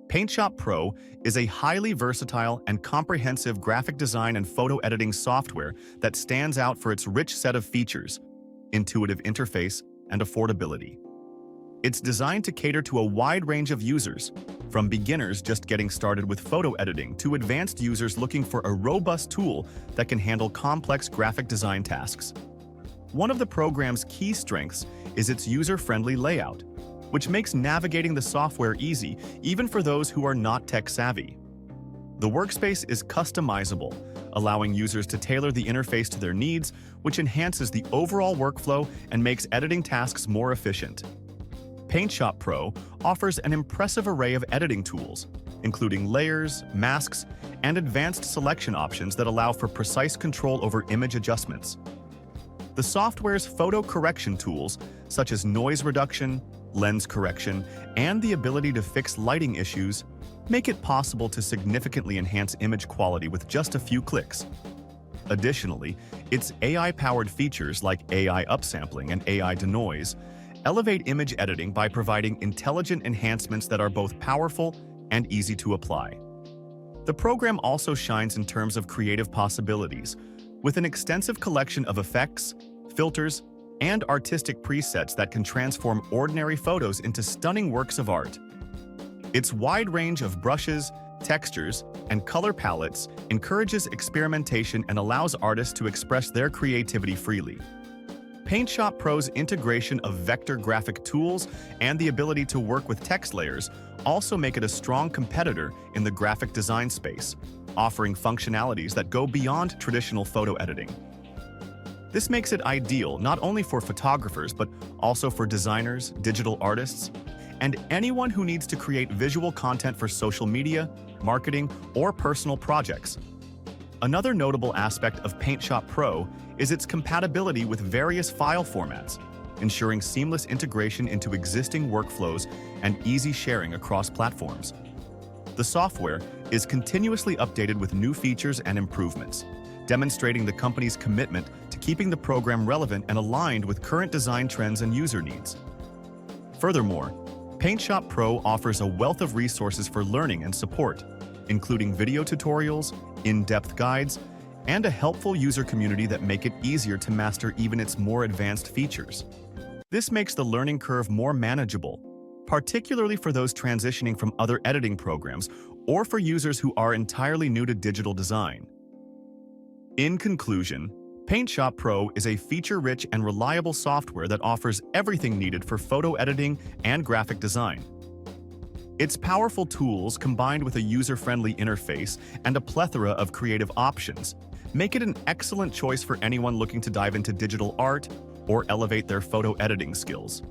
PaintShop Pro is a highly versatile and comprehensive graphic design and photo editing software that stands out for its rich set of features, intuitive interface, and affordability. It's designed to cater to a wide range of users, from beginners just getting started with photo editing to advanced users looking for a robust tool that can handle complex graphic design tasks. One of the program's key strengths is its user-friendly layout, which makes navigating the software easy even for those who are not tech-savvy. The workspace is customizable, allowing users to tailor the interface to their needs, which enhances the overall workflow and makes editing tasks more efficient. PaintShop Pro offers an impressive array of editing tools, including layers, masks, and advanced selection options that allow for precise control over image adjustments. The software's photo correction tools, such as noise reduction, lens correction, and the ability to fix lighting issues, make it possible to significantly enhance image quality with just a few clicks. Additionally, its AI-powered features like AI upsampling and AI denoise elevate image editing by providing intelligent enhancements that are both powerful and easy to apply. The program also shines in terms of creative possibilities, with an extensive collection of effects, filters, and artistic presets that can transform ordinary photos into stunning works of art. Its wide range of brushes, textures, and color palettes encourages experimentation and allows artists to express their creativity freely. PaintShop Pro's integration of vector graphic tools and the ability to work with text layers also make it a strong competitor in the graphic design space, offering functionalities that go beyond traditional photo editing. This makes it ideal not only for photographers but also for designers, digital artists, and anyone who needs to create visual content for social media, marketing, or personal projects. Another notable aspect of PaintShop Pro is its compatibility with various file formats, ensuring seamless integration into existing workflows and easy sharing across platforms. The software is continuously updated with new features and improvements, demonstrating the company's commitment to keeping the program relevant and aligned with current design trends and user needs. Furthermore, PaintShop Pro offers a wealth of resources for learning and support, including video tutorials, in-depth guides, and a helpful user community that make it easier to master even its more advanced features. This makes the learning curve more manageable, particularly for those transitioning from other editing programs or for users who are entirely new to digital design. In conclusion, PaintShop Pro is a feature-rich and reliable software that offers everything needed for photo editing and graphic design. Its powerful tools, combined with a user-friendly interface and a plethora of creative options, make it an excellent choice for anyone looking to dive into digital art or elevate their photo editing skills.